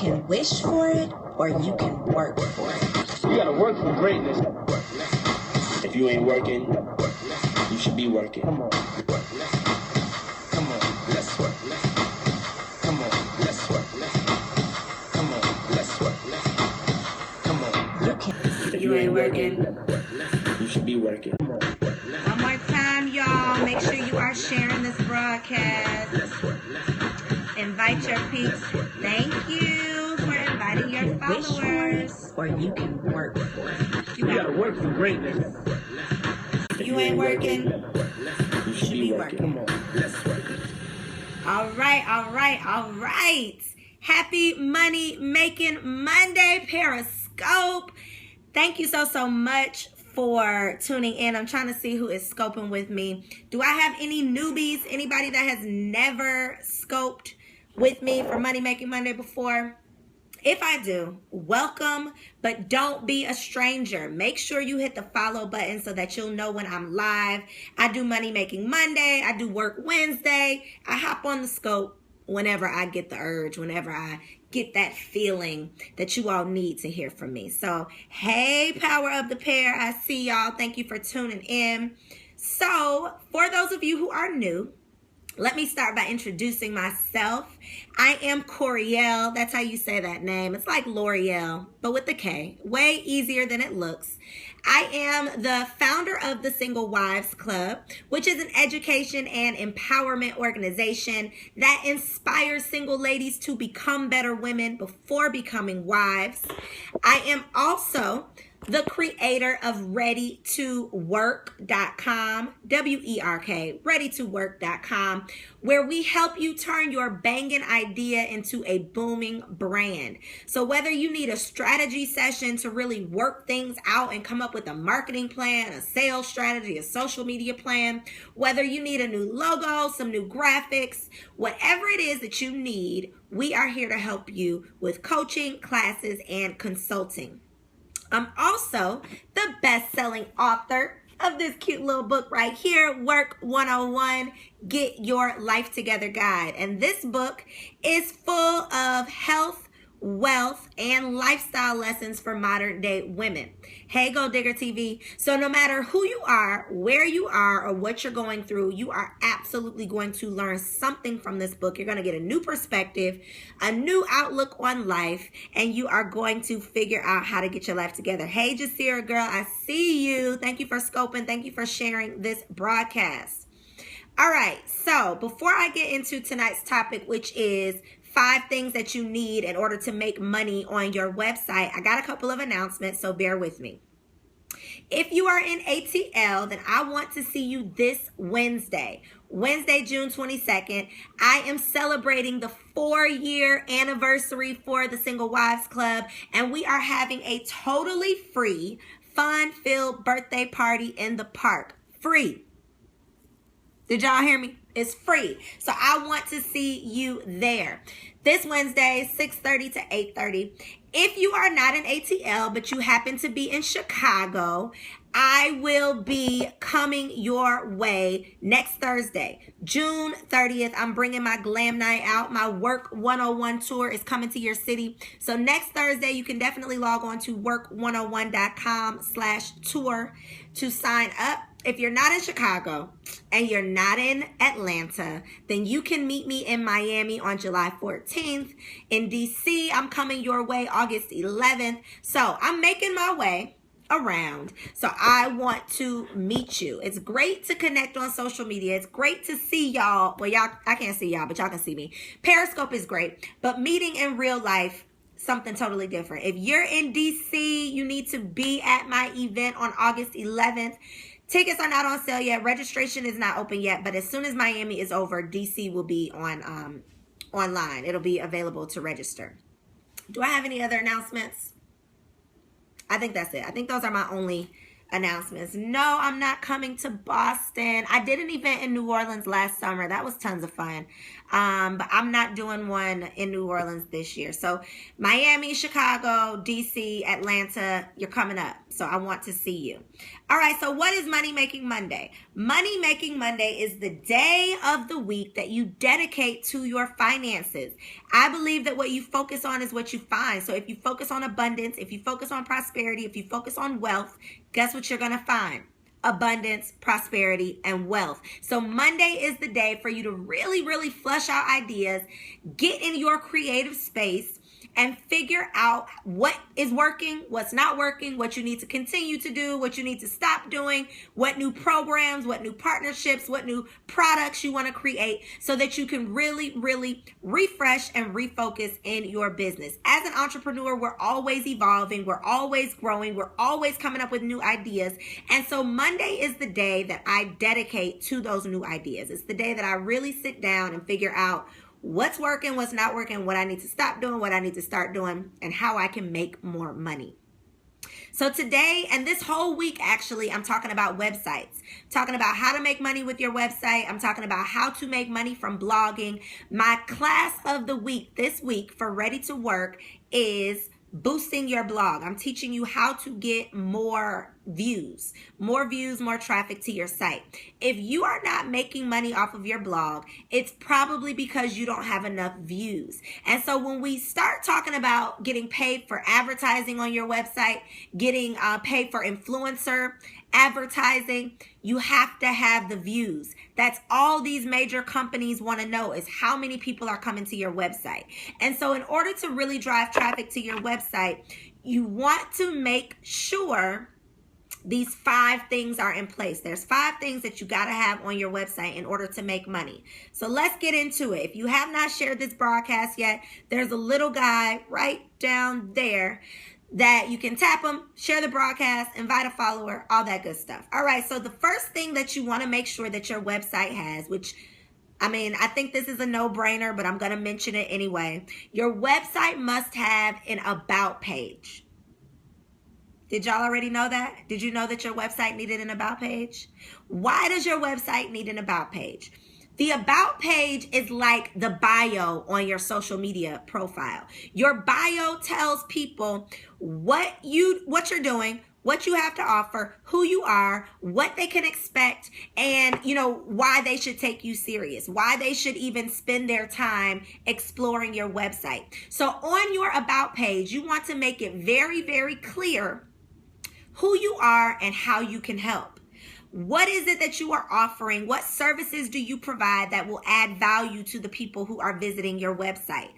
can wish for it or you can work for it. You gotta work for greatness. If you ain't working, you should be working. Come on. Come on, let's work. Come on, let's work. Come on, let's work. Come on. You can. If you ain't working, you should be working. One more time, y'all. Make sure you are sharing this broadcast. Invite your peeps. Thank you for inviting your followers. Or you can work for it. You gotta work for greatness. If you ain't working, You should be working. Come on, let's work. all right. Happy Money Making Monday, Periscope. Thank you so much for tuning in. I'm trying to see who is scoping with me. Do I have any newbies? Anybody that has never scoped with me for Money Making Monday before? If I do, welcome, but don't be a stranger. Make sure you hit the follow button so that you'll know when I'm live. I do Money Making Monday. I do Work Wednesday. I hop on the scope whenever I get the urge, whenever I get that feeling that you all need to hear from me. So, hey, power of the pair. I see y'all. Thank you for tuning in. So, for those of you who are new, let me start by introducing myself. I am Coriel. That's how you say that name. It's like L'Oreal, but with the K. Way easier than it looks. I am the founder of the Single Wives Club, which is an education and empowerment organization that inspires single ladies to become better women before becoming wives. I am also the creator of readytowork.com, W-E-R-K, readytowork.com, where we help you turn your banging idea into a booming brand. So whether you need a strategy session to really work things out and come up with a marketing plan, a sales strategy, a social media plan, whether you need a new logo, some new graphics, whatever it is that you need, we are here to help you with coaching, classes, and consulting. I'm also the best-selling author of this cute little book right here, Work 101, Get Your Life Together Guide. And this book is full of health, wealth, and lifestyle lessons for modern day women. Hey, Go Digger TV. So no matter who you are, where you are, or what you're going through, you are absolutely going to learn something from this book. You're going to get a new perspective, a new outlook on life, and you are going to figure out how to get your life together. Hey, Jasira girl, I see you. Thank you for scoping. Thank you for sharing this broadcast. All right, so before I get into tonight's topic, which is 5 things that you need in order to make money on your website, I got a couple of announcements, so bear with me. If you are in ATL, then I want to see you this Wednesday, June 22nd. I am celebrating the 4-year anniversary for the Single Wives Club, and we are having a totally free, fun-filled birthday party in the park. Free. Did y'all hear me? It's free. So I want to see you there. This Wednesday, 6:30 to 8:30. If you are not in ATL, but you happen to be in Chicago, I will be coming your way next Thursday, June 30th. I'm bringing my glam night out. My Work 101 tour is coming to your city. So next Thursday, you can definitely log on to work101.com/tour to sign up. If you're not in Chicago and you're not in Atlanta, then you can meet me in Miami on July 14th. In DC, I'm coming your way August 11th. So I'm making my way around. So I want to meet you. It's great to connect on social media. It's great to see y'all. Well, I can't see y'all, but y'all can see me. Periscope is great, but meeting in real life, something totally different. If you're in DC, you need to be at my event on August 11th. Tickets are not on sale yet. Registration is not open yet, but as soon as Miami is over, DC will be on online. It'll be available to register. Do I have any other announcements? I think that's it. I think those are my only announcements. No, I'm not coming to Boston. I did an event in New Orleans last summer. That was tons of fun. But I'm not doing one in New Orleans this year. So Miami, Chicago, DC, Atlanta, you're coming up. So I want to see you. All right. So what is Money Making Monday? Money Making Monday is the day of the week that you dedicate to your finances. I believe that what you focus on is what you find. So if you focus on abundance, if you focus on prosperity, if you focus on wealth, guess what you're going to find? Abundance, prosperity, and wealth. So Monday is the day for you to really, really flush out ideas, get in your creative space, and figure out what is working, what's not working, what you need to continue to do, what you need to stop doing, what new programs, what new partnerships, what new products you want to create so that you can really, really refresh and refocus in your business. As an entrepreneur, we're always evolving, we're always growing, we're always coming up with new ideas. And so Monday is the day that I dedicate to those new ideas. It's the day that I really sit down and figure out what's working, what's not working, what I need to stop doing, what I need to start doing, and how I can make more money. So today and this whole week, actually, I'm talking about websites, talking about how to make money with your website. I'm talking about how to make money from blogging. My class of the week this week for Ready to Work is boosting your blog. I'm teaching you how to get more views, more traffic to your site. If you are not making money off of your blog, it's probably because you don't have enough views. And so when we start talking about getting paid for advertising on your website, getting paid for influencer advertising, you have to have the views. That's all these major companies want to know, is how many people are coming to your website. And so in order to really drive traffic to your website, you want to make sure these 5 things are in place. There's 5 things that you got to have on your website in order to make money. So let's get into it. If you have not shared this broadcast yet, there's a little guy right down there that you can tap them, share the broadcast, invite a follower, all that good stuff. All right, so the first thing that you want to make sure that your website has, which, I mean, I think this is a no-brainer, but I'm going to mention it anyway. Your website must have an about page. Did y'all already know that? Did you know that your website needed an about page? Why does your website need an about page? The about page is like the bio on your social media profile. Your bio tells people what you're doing, what you have to offer, who you are, what they can expect, and why they should take you serious, why they should even spend their time exploring your website. So on your about page, you want to make it very, very clear who you are and how you can help. What is it that you are offering? What services do you provide that will add value to the people who are visiting your website?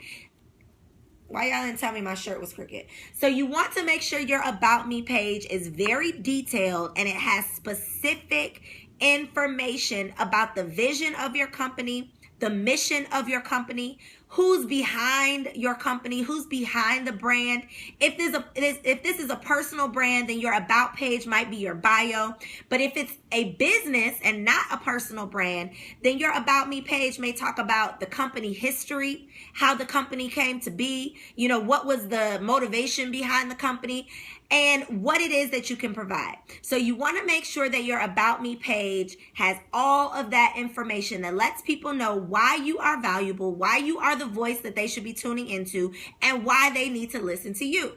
Why y'all didn't tell me my shirt was crooked? So you want to make sure your About Me page is very detailed and it has specific information about the vision of your company, the mission of your company, who's behind your company, who's behind the brand. If this is a personal brand, then your about page might be your bio. But if it's a business and not a personal brand, then your About Me page may talk about the company history, how the company came to be, what was the motivation behind the company, and what it is that you can provide. So you want to make sure that your About Me page has all of that information that lets people know why you are valuable, why you are the voice that they should be tuning into, and why they need to listen to you.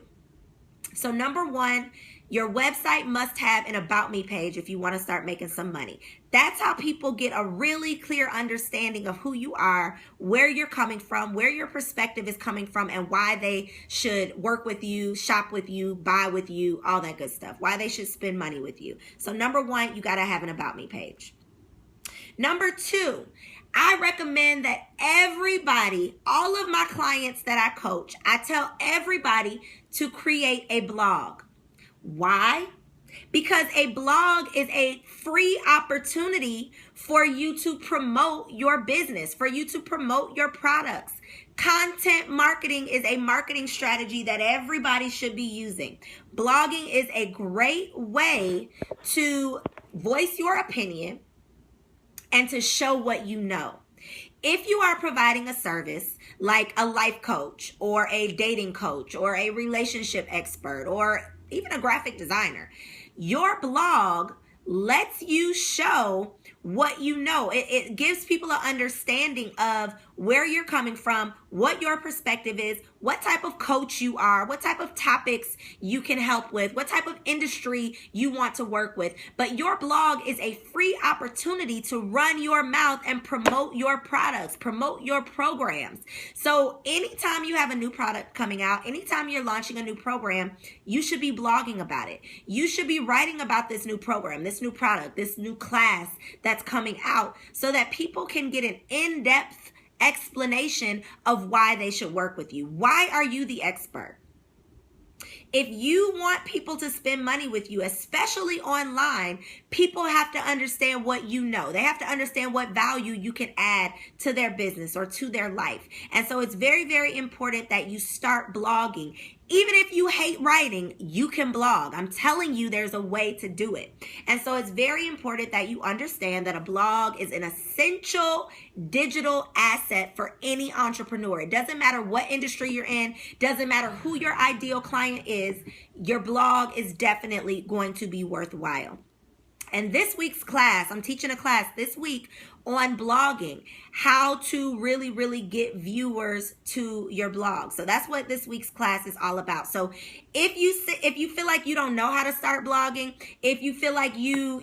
So number 1, your website must have an About Me page if you want to start making some money. That's how people get a really clear understanding of who you are, where you're coming from, where your perspective is coming from, and why they should work with you, shop with you, buy with you, all that good stuff, why they should spend money with you. So number 1, you got to have an About Me page. Number 2, I recommend that everybody, all of my clients that I coach, I tell everybody to create a blog. Why? Because a blog is a free opportunity for you to promote your business, for you to promote your products. Content marketing is a marketing strategy that everybody should be using. Blogging is a great way to voice your opinion and to show what you know. If you are providing a service like a life coach or a dating coach or a relationship expert or even a graphic designer, Your blog lets you show what you know. It gives people an understanding of where you're coming from, what your perspective is, what type of coach you are, what type of topics you can help with, what type of industry you want to work with. But your blog is a free opportunity to run your mouth and promote your products, promote your programs. So anytime you have a new product coming out, anytime you're launching a new program, you should be blogging about it. You should be writing about this new program, this new product, this new class that's coming out, so that people can get an in-depth explanation of why they should work with you. Why are you the expert? If you want people to spend money with you, especially online, people have to understand what you know. They have to understand what value you can add to their business or to their life. And so it's very, very important that you start blogging. Even if you hate writing, you can blog. I'm telling you, there's a way to do it. And so it's very important that you understand that a blog is an essential digital asset for any entrepreneur. It doesn't matter what industry you're in, doesn't matter who your ideal client is, your blog is definitely going to be worthwhile. And this week's class, I'm teaching a class this week on blogging, how to really, really get viewers to your blog. So that's what this week's class is all about. So if you feel like you don't know how to start blogging, if you feel like you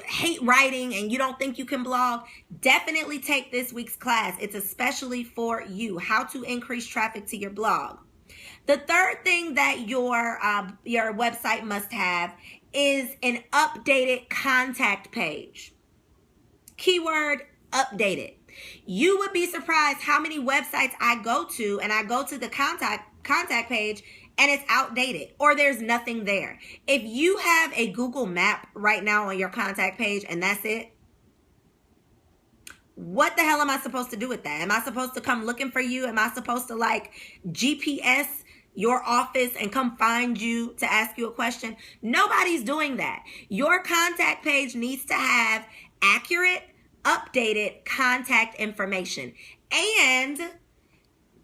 hate writing and you don't think you can blog, definitely take this week's class. It's especially for you, how to increase traffic to your blog. The third thing that your website must have is an updated contact page. Keyword, updated. You would be surprised how many websites I go to, and I go to the contact page and it's outdated or there's nothing there. If you have a Google map right now on your contact page and that's it, what the hell am I supposed to do with that? Am I supposed to come looking for you? Am I supposed to GPS your office and come find you to ask you a question? Nobody's doing that. Your contact page needs to have accurate, updated contact information, and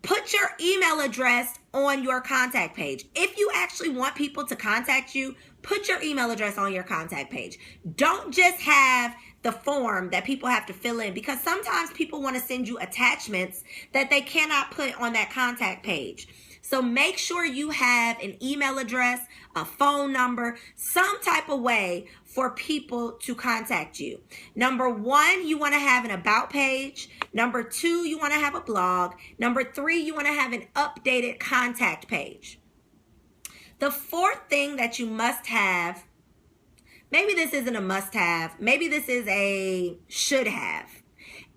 put your email address on your contact page. If you actually want people to contact you, put your email address on your contact page. Don't just have the form that people have to fill in, because sometimes people want to send you attachments that they cannot put on that contact page. So make sure you have an email address, a phone number, some type of way for people to contact you. Number one, you want to have an about page. Number two, you want to have a blog. Number three, you want to have an updated contact page. The fourth thing that you must have, maybe this isn't a must have, maybe this is a should have.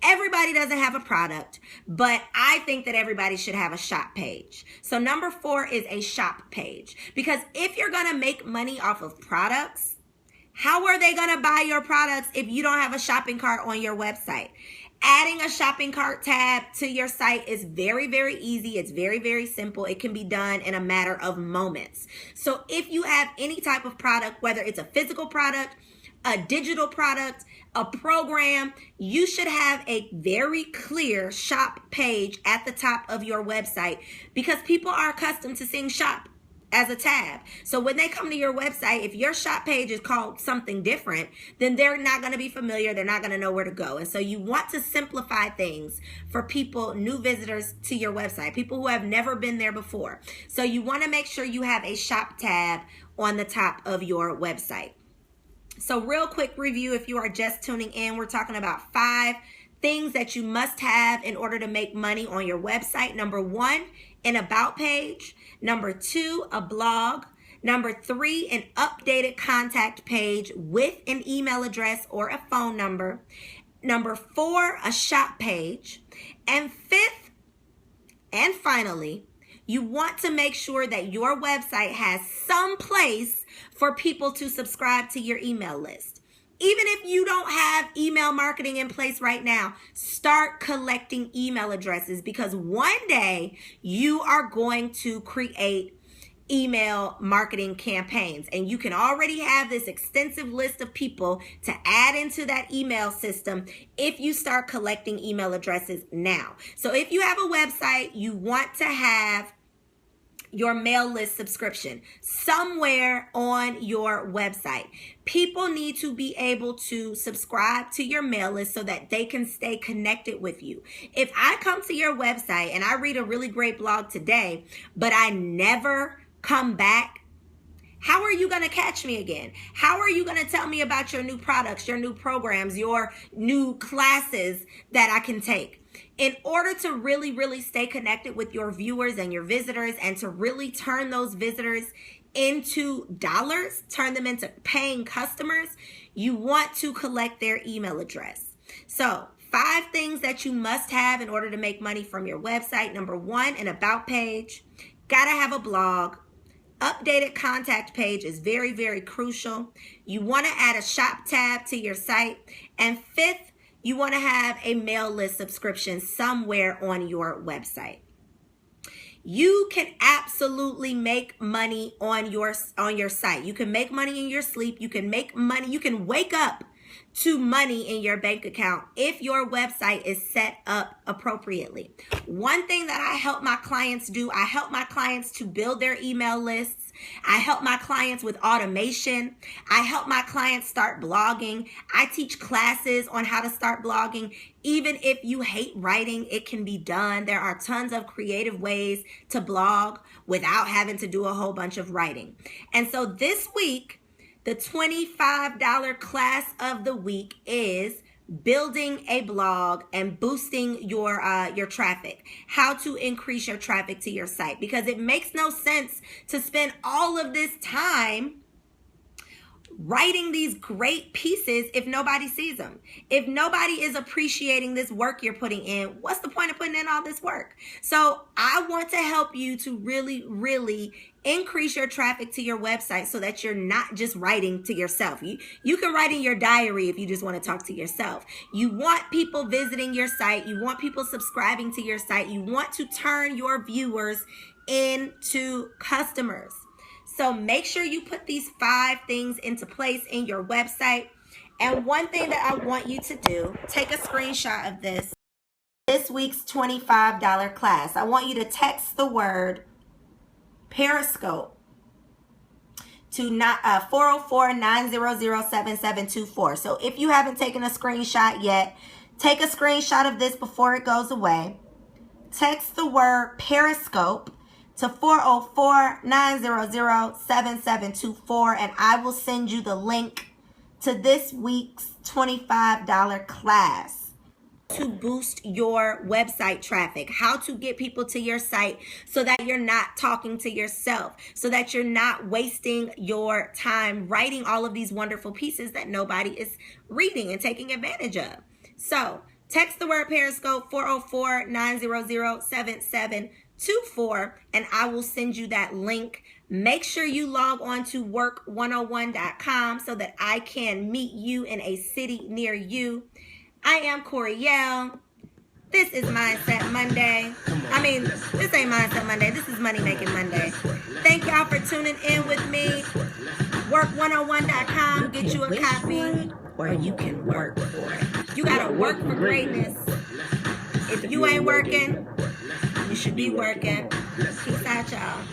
Everybody doesn't have a product, but I think that everybody should have a shop page. So number 4 is a shop page. Because if you're going to make money off of products, how are they going to buy your products if you don't have a shopping cart on your website? Adding a shopping cart tab to your site is very, very easy. It's very, very simple. It can be done in a matter of moments. So if you have any type of product, whether it's a physical product, a digital product, a program, you should have a very clear shop page at the top of your website, because people are accustomed to seeing shop as a tab. So when they come to your website, if your shop page is called something different, then they're not going to be familiar. They're not going to know where to go. And so you want to simplify things for people, new visitors to your website, people who have never been there before. So you want to make sure you have a shop tab on the top of your website. So real quick review, if you are just tuning in, we're talking about 5 things that you must have in order to make money on your website. Number 1, an about page. Number 2, a blog. Number 3, an updated contact page with an email address or a phone number. Number 4, a shop page. And 5th, and finally, you want to make sure that your website has some place for people to subscribe to your email list. Even if you don't have email marketing in place right now, start collecting email addresses, because one day you are going to create email marketing campaigns, and you can already have this extensive list of people to add into that email system if you start collecting email addresses now. So if you have a website, you want to have your mail list subscription somewhere on your website. People need to be able to subscribe to your mail list so that they can stay connected with you. If I come to your website and I read a really great blog today, but I never come back, how are you going to catch me again? How are you going to tell me about your new products, your new programs, your new classes that I can take? In order to really, really stay connected with your viewers and your visitors, and to really turn those visitors into dollars, turn them into paying customers, you want to collect their email address. So 5 things that you must have in order to make money from your website. Number 1, an about page. Gotta have a blog. Updated contact page is very, very crucial. You want to add a shop tab to your site. And 5th, you want to have a mail list subscription somewhere on your website. You can absolutely make money on your site. You can make money in your sleep. You can make money. You can wake up to money in your bank account if your website is set up appropriately. One thing that I help my clients do, I help my clients to build their email lists. I help my clients with automation. I help my clients start blogging. I teach classes on how to start blogging. Even if you hate writing, it can be done. There are tons of creative ways to blog without having to do a whole bunch of writing. And so this week, the $25 class of the week is building a blog and boosting your traffic. How to increase your traffic to your site, because it makes no sense to spend all of this time writing these great pieces if nobody sees them. If nobody is appreciating this work you're putting in, what's the point of putting in all this work? So I want to help you to really, really increase your traffic to your website so that you're not just writing to yourself. You can write in your diary if you just want to talk to yourself. You want people visiting your site. You want people subscribing to your site. You want to turn your viewers into customers. So make sure you put these 5 things into place in your website. And one thing that I want you to do, take a screenshot of this week's $25 class. I want you to text the word Periscope to 404-900-7724. So if you haven't taken a screenshot yet, take a screenshot of this before it goes away. Text the word Periscope to 404-900-7724, and I will send you the link to this week's $25 class to boost your website traffic, how to get people to your site so that you're not talking to yourself, so that you're not wasting your time writing all of these wonderful pieces that nobody is reading and taking advantage of. So text the word Periscope, 404-900-7724, and I will send you that link. Make sure you log on to work101.com so that I can meet you in a city near you. I am Coriel. This is Mindset Monday. This ain't Mindset Monday. This is Money Making Monday. Thank y'all for tuning in with me. Work101.com. Get you a copy. Or you can work for it. You gotta work for greatness. If you ain't working, you should be working. Peace out, y'all.